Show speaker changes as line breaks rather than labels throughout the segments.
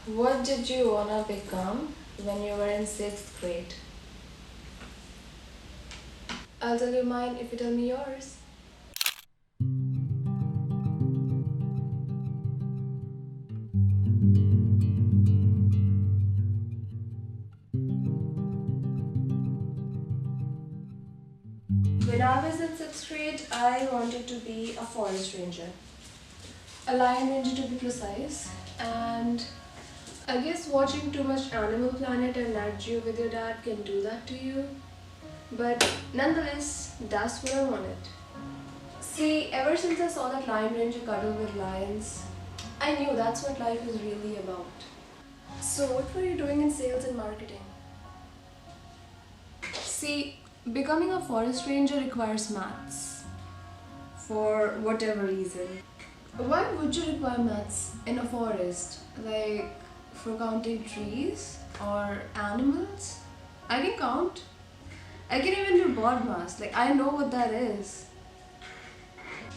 What did you wanna become when you were in 6th grade? I'll tell you mine if you tell me yours. When I was in 6th grade, I wanted to be a forest ranger. A lion ranger to be precise. And I guess watching too much Animal Planet and Nat Geo with your dad can do that to you. But nonetheless, that's what I wanted. See, ever since I saw that lion ranger cuddle with lions, I knew that's what life is really about. So, what were you doing in sales and marketing? See, becoming a forest ranger requires maths. For whatever reason. Why would you require maths in a forest? Like for counting trees or animals? I can count. I can even do board mass. Like I know what that is.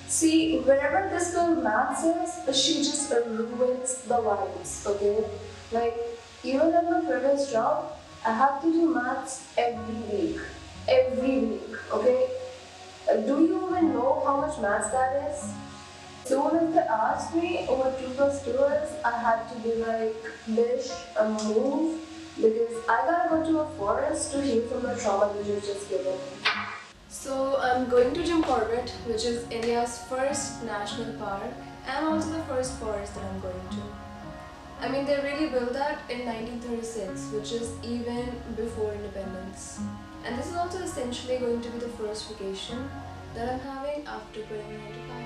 See, whenever this girl maths is, she just ruins the vibes, okay? Like, even at my previous job, I have to do maths every week. Every week, okay? Do you even know how much maths that is? So when they asked me what 2 plus 2 is, I had to be like, bish, a move, because I gotta go to a forest to heal from the trauma that you just given me. So I'm going to Jim Corbett, which is India's first national park and also the first forest that I'm going to. I mean, they really built that in 1936, which is even before independence. And this is also essentially going to be the first vacation that I'm having after quitting 9 to 5.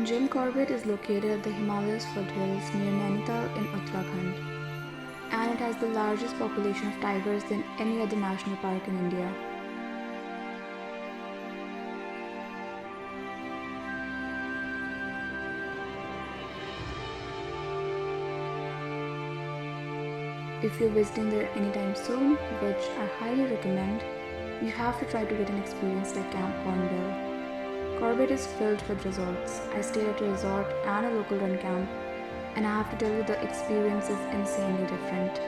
Jim Corbett is located at the Himalayas foothills near Nainital in Uttarakhand, and it has the largest population of tigers than any other national park in India. If you're visiting there anytime soon, which I highly recommend, you have to try to get an experience like Camp Hornbill. Corbett is filled with resorts. I stayed at a resort and a local run camp, and I have to tell you the experience is insanely different.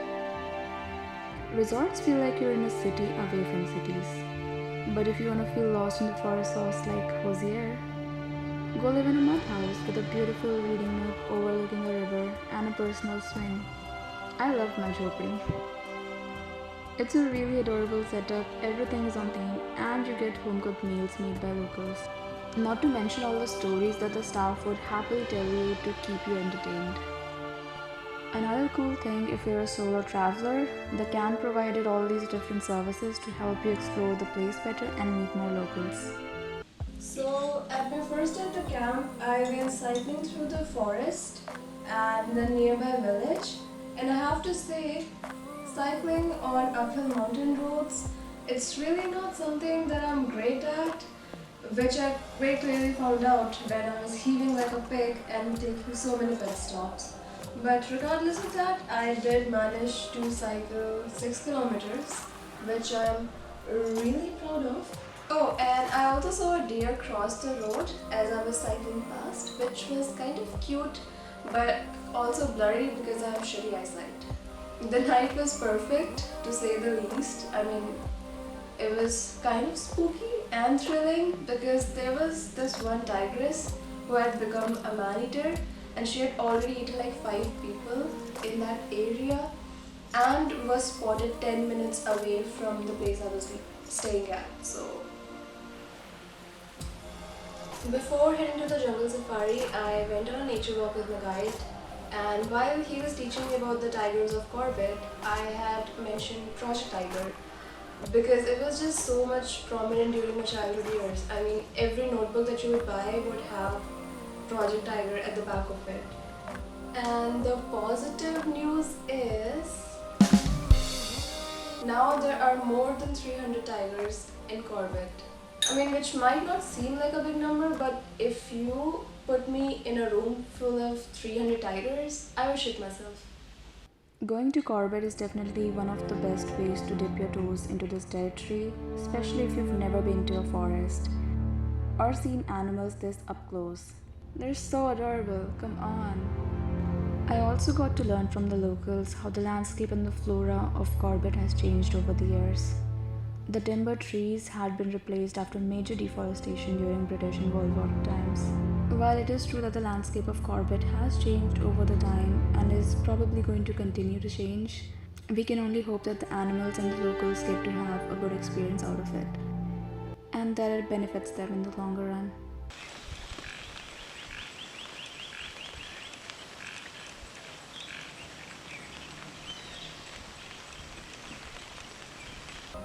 Resorts feel like you're in a city away from cities. But if you want to feel lost in the forest sauce like Hosier, go live in a mud house with a beautiful reading nook overlooking a river and a personal swing. I love my jhopdi. It's a really adorable setup, everything is on theme, and you get home cooked meals made by locals. Not to mention all the stories that the staff would happily tell you to keep you entertained. Another cool thing, if you're a solo traveler, the camp provided all these different services to help you explore the place better and meet more locals.
So, at my first day at the camp, I went cycling through the forest and the nearby village, and I have to say, cycling on uphill mountain roads, it's really not something that I'm great at, which I very clearly found out when I was heaving like a pig and taking so many pit stops. But regardless of that, I did manage to cycle 6 kilometers, which I'm really proud of. Oh, and I also saw a deer cross the road as I was cycling past, which was kind of cute but also blurry because I have shitty eyesight. The night was perfect to say the least. I mean, it was kind of spooky and thrilling because there was this one tigress who had become a man-eater and she had already eaten like 5 people in that area and was spotted 10 minutes away from the place I was staying at. So before heading to the jungle safari, I went on a nature walk with my guide, and while he was teaching me about the tigers of Corbett, I had mentioned Project Tiger because it was just so much prominent during my childhood years. I mean, every notebook that you would buy would have Project Tiger at the back of it. And the positive news is now there are more than 300 tigers in Corbett. I mean, which might not seem like a big number, but if you put me in a room full of 300 tigers, I would shit myself.
Going to Corbett is definitely one of the best ways to dip your toes into this territory, especially if you've never been to a forest or seen animals this up close. They're so adorable, come on. I also got to learn from the locals how the landscape and the flora of Corbett has changed over the years. The timber trees had been replaced after major deforestation during British and World War times. While it is true that the landscape of Corbett has changed over the time and is probably going to continue to change, we can only hope that the animals and the locals get to have a good experience out of it, and that it benefits them in the longer run.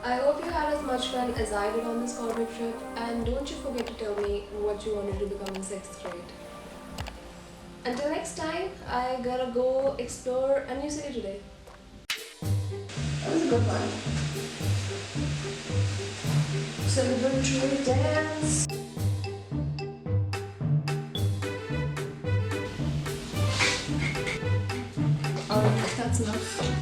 I hope you had as much fun as I did on this Corbett trip, and don't you forget to tell me what you wanted to become in 6th grade. Until next time, I gotta go explore a new city today. That was a good one. Celebratory dance. Alright, that's enough.